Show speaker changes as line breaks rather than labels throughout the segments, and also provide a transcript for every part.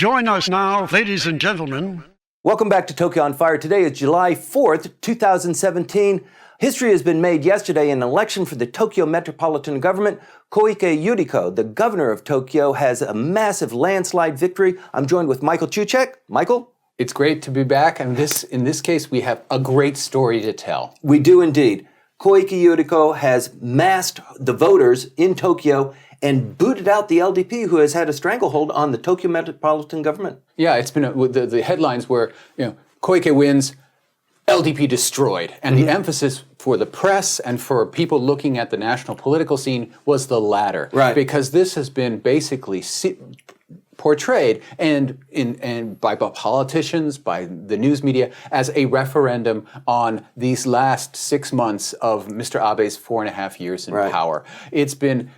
Join us now, ladies and gentlemen.
Welcome back to Tokyo on Fire. Today is July 4th, 2017. History has been made yesterday in an election for the Tokyo Metropolitan Government. Koike Yuriko, the governor of Tokyo, has a massive landslide victory. I'm joined with Michael Cucek. Michael?
It's great to be back, and in this case, we have a great story to tell.
We do indeed. Koike Yuriko has massed the voters in Tokyo and booted out the LDP, who has had a stranglehold on the Tokyo Metropolitan Government.
Yeah, it's been the headlines were, Koike wins, LDP destroyed, and the emphasis for the press and for people looking at the national political scene was the latter,
right?
Because this has been basically portrayed and by politicians, by the news media, as a referendum on these last 6 months of Mr. Abe's 4.5 years in power. It's been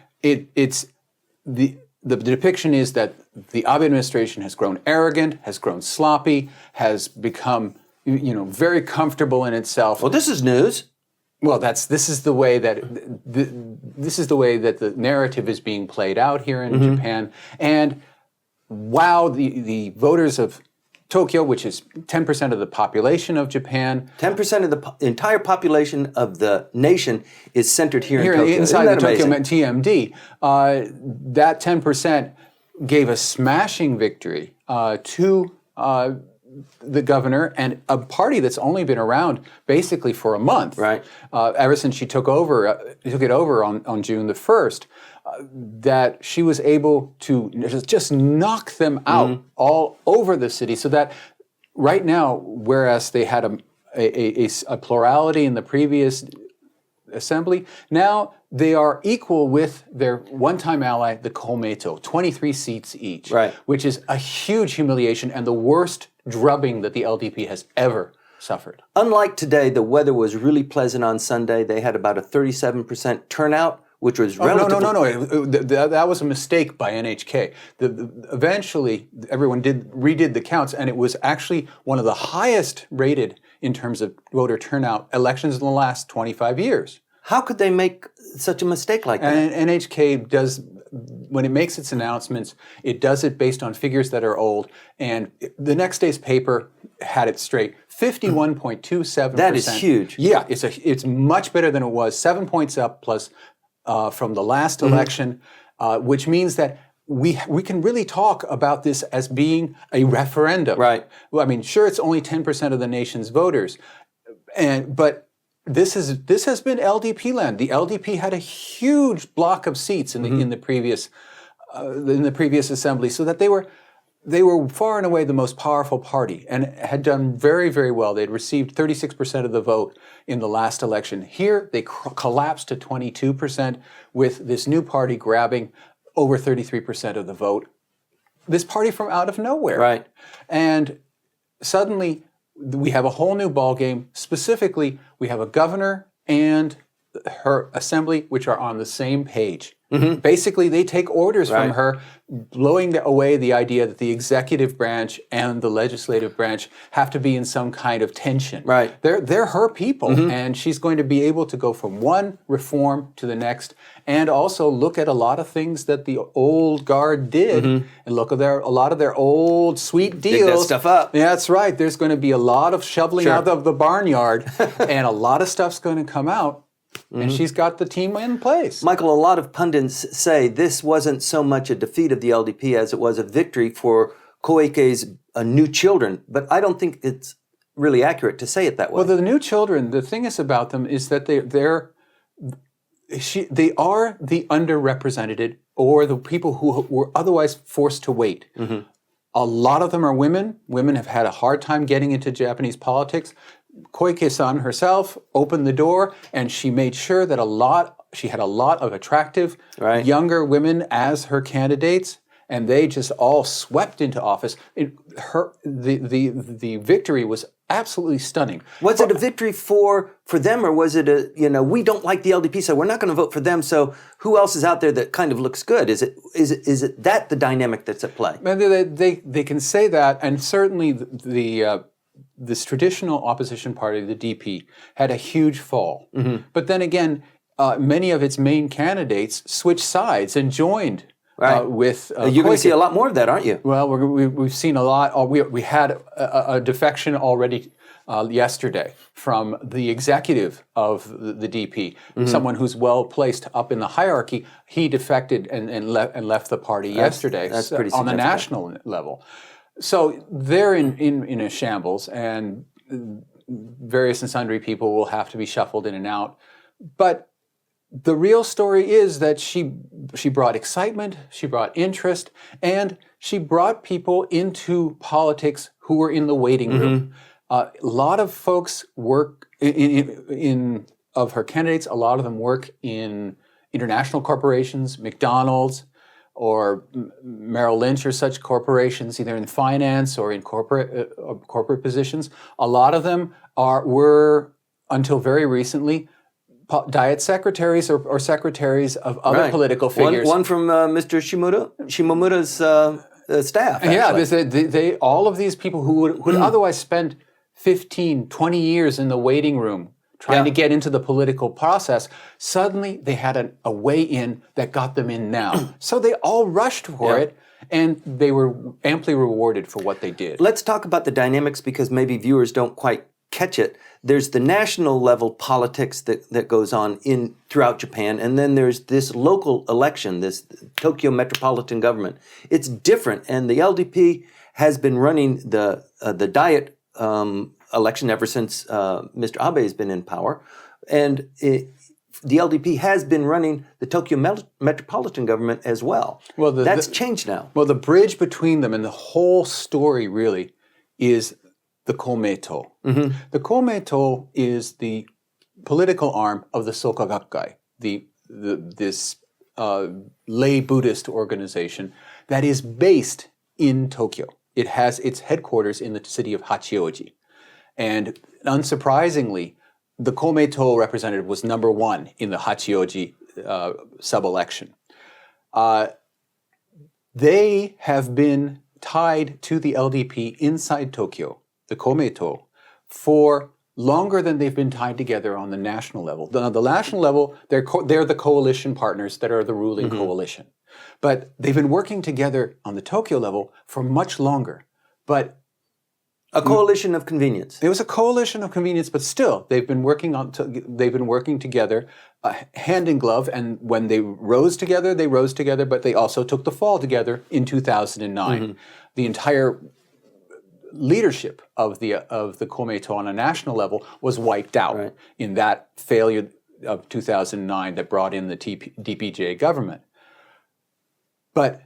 the depiction is that the Abe administration has grown arrogant, has grown sloppy, has become very comfortable in itself.
Well, this is news.
Well, this is the way that the narrative is being played out here in Japan. And wow, the voters of Tokyo, which is 10% of the population of Japan.
10% of the entire population of the nation is centered here in Tokyo.
Inside the Tokyo TMD. That 10% gave a smashing victory to the governor and a party that's only been around basically for a month.
Right.
Ever since she took it over on June the 1st. That she was able to just knock them out all over the city, so that right now, whereas they had a plurality in the previous assembly, now they are equal with their one-time ally, the Komeito, 23 seats each, which is a huge humiliation and the worst drubbing that the LDP has ever suffered.
Unlike today, the weather was really pleasant on Sunday. They had about a 37% turnout, which was relatively...
No. That was a mistake by NHK. Eventually, everyone redid the counts, and it was actually one of the highest rated in terms of voter turnout elections in the last 25 years.
How could they make such a mistake like that?
And NHK does, when it makes its announcements, it does it based on figures that are old, and the next day's paper had it straight. 51.27%.
That is huge.
Yeah, it's much better than it was. 7 points up plus... from the last election, which means that we can really talk about this as being a referendum.
Right.
Well, I mean, sure, it's only 10% of the nation's voters, but this has been LDP land. The LDP had a huge block of seats in the previous assembly, so that they were far and away the most powerful party and had done very, very well. They'd received 36% of the vote in the last election. Here, they collapsed to 22% with this new party grabbing over 33% of the vote. This party from out of nowhere.
Right.
And suddenly, we have a whole new ballgame. Specifically, we have a governor and her assembly which are on the same page. Basically, they take orders from her, blowing away the idea that the executive branch and the legislative branch have to be in some kind of tension.
Right.
They're her people, and she's going to be able to go from one reform to the next, and also look at a lot of things that the old guard did, and look at a lot of their old sweet deals.
Dig that stuff up.
Yeah, that's right. There's going to be a lot of shoveling out of the barnyard, and a lot of stuff's going to come out. And she's got the team in place.
Michael, a lot of pundits say this wasn't so much a defeat of the LDP as it was a victory for Koike's new children. But I don't think it's really accurate to say it that way.
Well, the new children, the thing is about them is that they are the underrepresented or the people who were otherwise forced to wait. A lot of them are women. Women have had a hard time getting into Japanese politics. Koike-san herself opened the door, and she made sure that she had a lot of attractive younger women as her candidates, and they just all swept into office. The victory was absolutely stunning.
Was it a victory for them, or was it we don't like the LDP, so we're not going to vote for them, so who else is out there that kind of looks good? Is it that the dynamic that's at play?
They can say that, and certainly this traditional opposition party, the DP, had a huge fall. But then again, many of its main candidates switched sides and joined
Right.
with
You're going to see
Koike.
a lot more of that, aren't you?
Well, we've seen a lot. We had a defection already yesterday from the executive of the DP, someone who's well placed up in the hierarchy. He defected and left the party yesterday
That's pretty
on the
significant.
national level. So they're in a shambles, and various and sundry people will have to be shuffled in and out. But the real story is that she brought excitement, she brought interest, and she brought people into politics who were in the waiting room. A lot of folks work of her candidates. A lot of them work in international corporations, McDonald's, or Merrill Lynch, or such corporations, either in finance or in corporate positions. A lot of them were until very recently diet secretaries or secretaries of other political figures.
One from Mr. Shimomura's staff. Actually.
Yeah, they all of these people who would otherwise spend 15, 20 years in the waiting room trying to get into the political process, suddenly they had a way in that got them in now. So they all rushed for it, and they were amply rewarded for what they did.
Let's talk about the dynamics, because maybe viewers don't quite catch it. There's the national level politics that goes on throughout Japan, and then there's this local election, this Tokyo metropolitan government. It's different, and the LDP has been running the diet election ever since Mr. Abe has been in power, and the LDP has been running the Tokyo metropolitan government as well. Well, that's changed now.
Well, the bridge between them and the whole story really is the Komeito. The Komeito is the political arm of the Soka Gakkai, this lay Buddhist organization that is based in Tokyo. It has its headquarters in the city of Hachioji. And unsurprisingly, the Komeito representative was number one in the Hachioji sub-election. They have been tied to the LDP inside Tokyo, the Komeito, for longer than they've been tied together on the national level. On the national level, they're the coalition partners that are the ruling coalition. But they've been working together on the Tokyo level for much longer. But
a coalition of convenience.
It was a coalition of convenience, but still, they've been working together, hand in glove. And when they rose together, but they also took the fall together in 2009. The entire leadership of the Komeito on a national level was wiped out in that failure of 2009 that brought in the DPJ government. But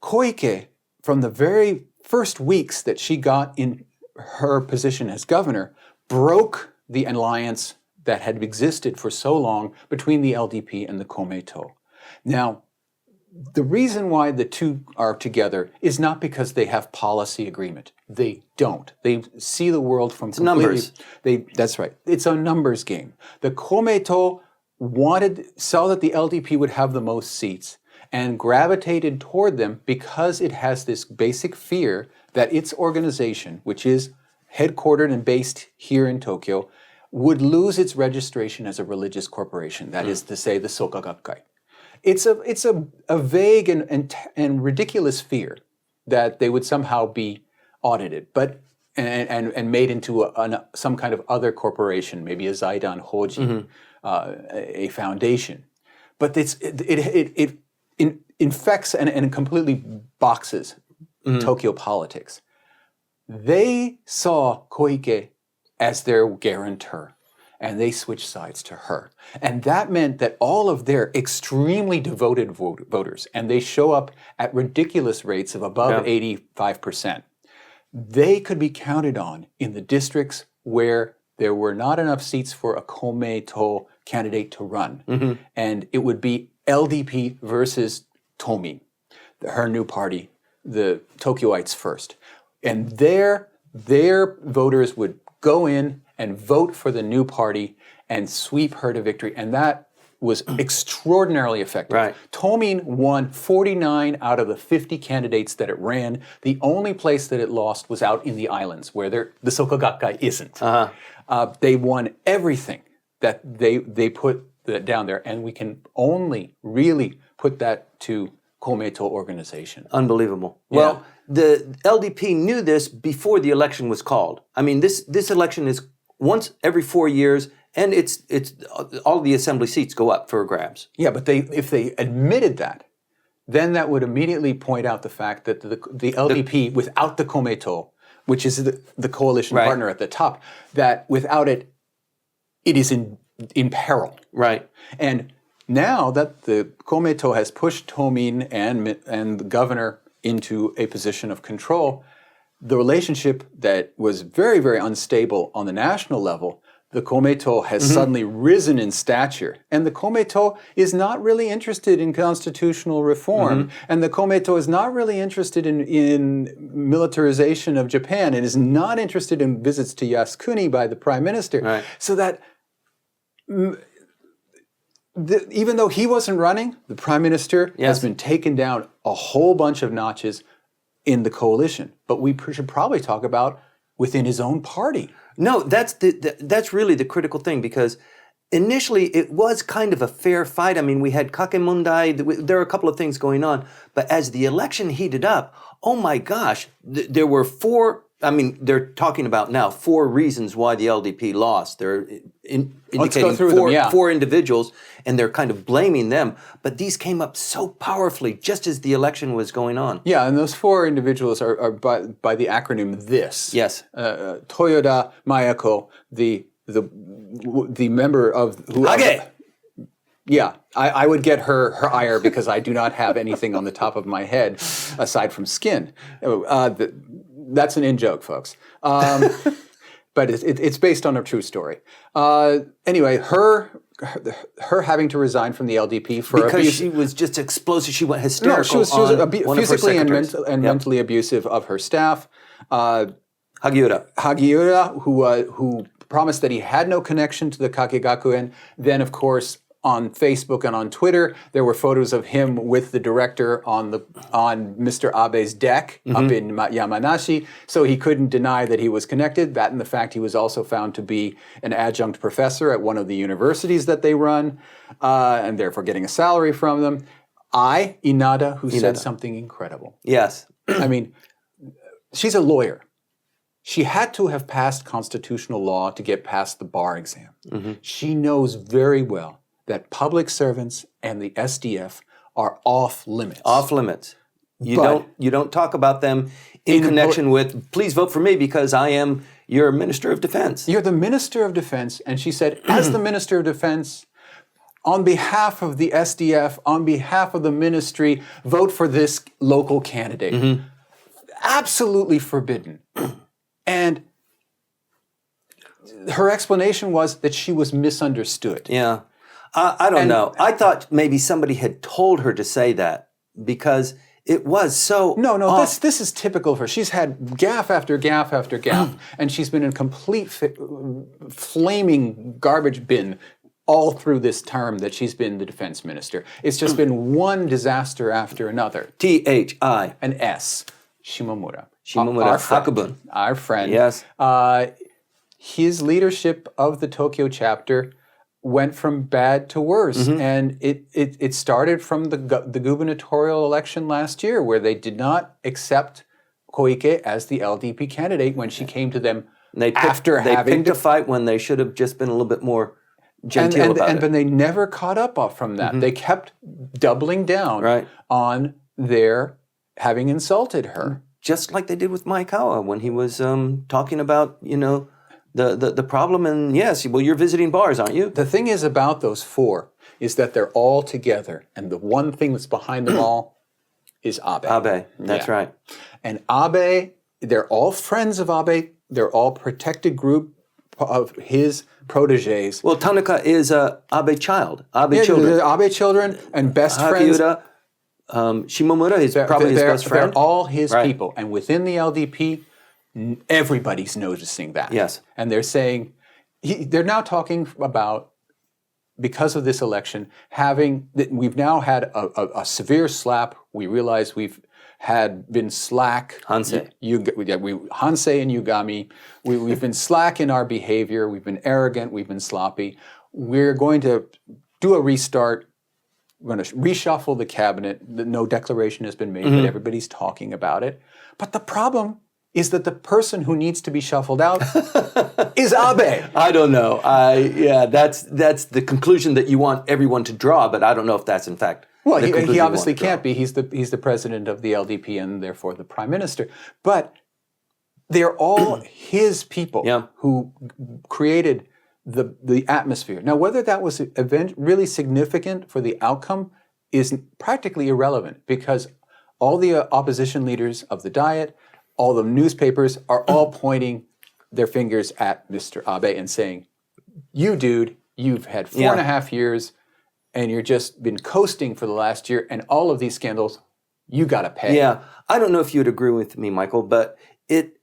Koike, from the very first weeks that she got in her position as governor, broke the alliance that had existed for so long between the LDP and the Komeito. Now, the reason why the two are together is not because they have policy agreement. They don't. They see the world from
numbers.
That's right. It's a numbers game. The Komeito saw that the LDP would have the most seats and gravitated toward them because it has this basic fear that its organization, which is headquartered and based here in Tokyo, would lose its registration as a religious corporation. That is to say, the Soka Gakkai. It's a vague and ridiculous fear that they would somehow be audited, and made into some kind of other corporation, maybe a Zaidan Hoji, a foundation. But it infects and completely boxes Tokyo politics. They saw Koike as their guarantor, and they switched sides to her. And that meant that all of their extremely devoted voters, and they show up at ridiculous rates of above 85%, they could be counted on in the districts where there were not enough seats for a Komeito candidate to run. And it would be LDP versus Tomi, her new party, the Tokyoites First. And their voters would go in and vote for the new party and sweep her to victory. And that was extraordinarily effective.
Right.
Tomin won 49 out of the 50 candidates that it ran. The only place that it lost was out in the islands, where the Soka Gakkai isn't. They won everything that they put down there, and we can only really put that to Komeito organization.
Unbelievable.
Yeah.
Well, the LDP knew this before the election was called. I mean, this election is once every 4 years, and it's all the assembly seats go up for grabs.
Yeah, but if they admitted that, then that would immediately point out the fact that the LDP, without the Komeito, which is the coalition
Right.
partner at the top, that without it, it is in peril.
Right.
And now that the Komeito has pushed Tomin and the governor into a position of control, the relationship that was very, very unstable on the national level, the Komeito has suddenly risen in stature. And the Komeito is not really interested in constitutional reform. And the Komeito is not really interested in militarization of Japan and is not interested in visits to Yasukuni by the prime minister.
Right.
So that even though he wasn't running, the prime minister has been taken down a whole bunch of notches in the coalition. But we should probably talk about within his own party.
No, that's really the critical thing, because initially it was kind of a fair fight. I mean, we had Kakemundai, there were a couple of things going on, but as the election heated up, oh my gosh, there were they're talking about now 4 reasons why the LDP lost. They're indicating four individuals, and they're kind of blaming them. But these came up so powerfully just as the election was going on.
Yeah, and those 4 individuals are by the acronym THIS.
Yes.
Toyoda Mayako, the member of who.
Hage!
Yeah, I would get her ire because I do not have anything on the top of my head aside from skin. That's an in-joke, folks. But it's based on a true story. Anyway, her having to resign from the LDP for
because she was just explosive. She went hysterical.
No, she was physically and mentally abusive of her staff. Hagiura, who promised that he had no connection to the Kakegakuen. Then, of course, on Facebook and on Twitter, there were photos of him with the director on Mr. Abe's deck up in Yamanashi, so he couldn't deny that he was connected. That and the fact he was also found to be an adjunct professor at one of the universities that they run, and therefore getting a salary from them. Inada, who said something incredible.
Yes.
I mean, she's a lawyer. She had to have passed constitutional law to get past the bar exam. She knows very well that public servants and the SDF are off limits.
Off limits. You don't talk about them in connection with, please vote for me because I am your Minister of Defense.
You're the Minister of Defense, and she said, as the Minister of Defense, on behalf of the SDF, on behalf of the ministry, vote for this local candidate. Absolutely forbidden. And her explanation was that she was misunderstood.
Yeah. I don't know. I thought maybe somebody had told her to say that because it was so
No, this is typical of her. She's had gaffe after gaffe after gaffe, and she's been in complete flaming garbage bin all through this term that she's been the defense minister. It's just been one disaster after another.
THI.
An S. Shimomura.
Our
friend.
Yes.
His leadership of the Tokyo chapter went from bad to worse, and it started from the gubernatorial election last year, where they did not accept Koike as the LDP candidate when she came to them
They picked a fight when they should have just been a little bit more genteel about it.
But they never caught up from that. They kept doubling down on their having insulted her.
Just like they did with Maekawa when he was talking about, the problem. And yes, well, you're visiting bars, aren't you?
The thing is about those 4 is that they're all together. And the one thing that's behind them all is Abe.
Abe, that's right.
And Abe, they're all friends of Abe. They're all protected group of his proteges.
Well, Tanaka is Abe child, Abe children.
Abe children and best friends.
Shimomura is probably his best friend.
They're all his people. And within the LDP, everybody's noticing that.
Yes.
And they're saying, they're now talking about, because of this election, we've now had a severe slap. We realize we've been slack.
Hansei.
Hansei and Yugami. We've been slack in our behavior. We've been arrogant. We've been sloppy. We're going to do a restart. reshuffle the cabinet. No declaration has been made, but everybody's talking about it. But the problem is that the person who needs to be shuffled out is Abe.
I don't know. That's the conclusion that you want everyone to draw, but I don't know if that's in fact.
Well, he obviously can't be. He's the president of the LDP and therefore the prime minister. But they're all his people who created the atmosphere. Now, whether that was really significant for the outcome is practically irrelevant because all the opposition leaders of the Diet, all the newspapers are all pointing their fingers at Mr. Abe and saying, you dude, you've had 4.5 years and you're just been coasting for the last year and all of these scandals, you got to pay.
Yeah, I don't know if you'd agree with me, Michael, but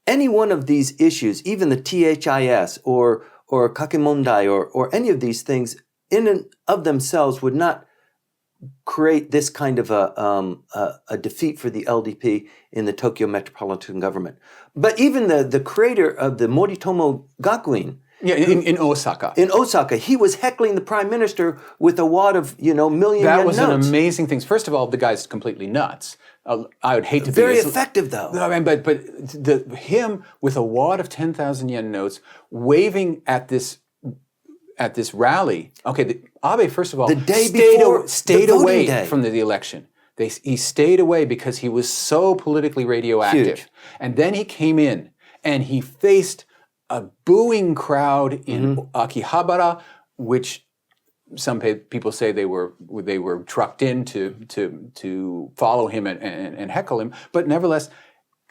any one of these issues, even the THIS or Kakemondai or any of these things in and of themselves would not create this kind of a defeat for the LDP in the Tokyo metropolitan government. But even the creator of the Moritomo Gakuin,
in Osaka.
In Osaka, he was heckling the prime minister with a wad of million yen
That was
notes.
an amazing thing. First of all, the guy's completely nuts. I would hate to
Very
be
effective though.
I mean, but him with a wad of 10,000 yen notes waving at this rally. Okay, Abe first of all
the day before
stayed
the voting
away
day.
from the election. He stayed away because he was so politically radioactive.
Huge.
And then he came in and he faced a booing crowd in Akihabara, which some people say they were trucked in to follow him and heckle him. But nevertheless,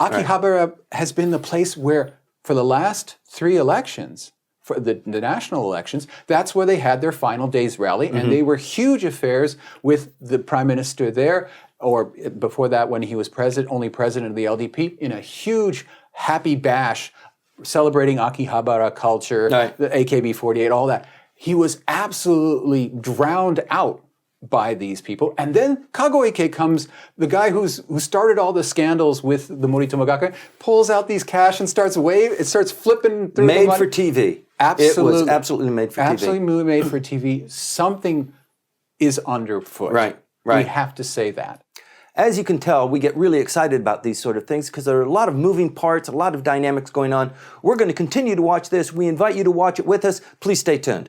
Akihabara has been the place where, for the last 3 elections, for the national elections, that's where they had their final day's rally, and they were huge affairs with the prime minister there, or before that when he was only president of the LDP, in a huge happy bash celebrating Akihabara culture, the AKB48, all that. He was absolutely drowned out by these people. And then Kagoike comes, the guy who started all the scandals with the Moritomo Gakuin, pulls out these cash and starts flipping through
Made
the money.
for TV.
Absolutely.
It was absolutely made for TV.
Absolutely made for TV. Something is underfoot.
Right.
We have to say that.
As you can tell, we get really excited about these sort of things because there are a lot of moving parts, a lot of dynamics going on. We're going to continue to watch this. We invite you to watch it with us. Please stay tuned.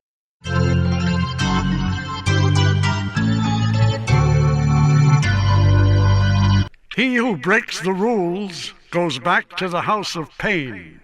He who breaks the rules goes back to the house of pain.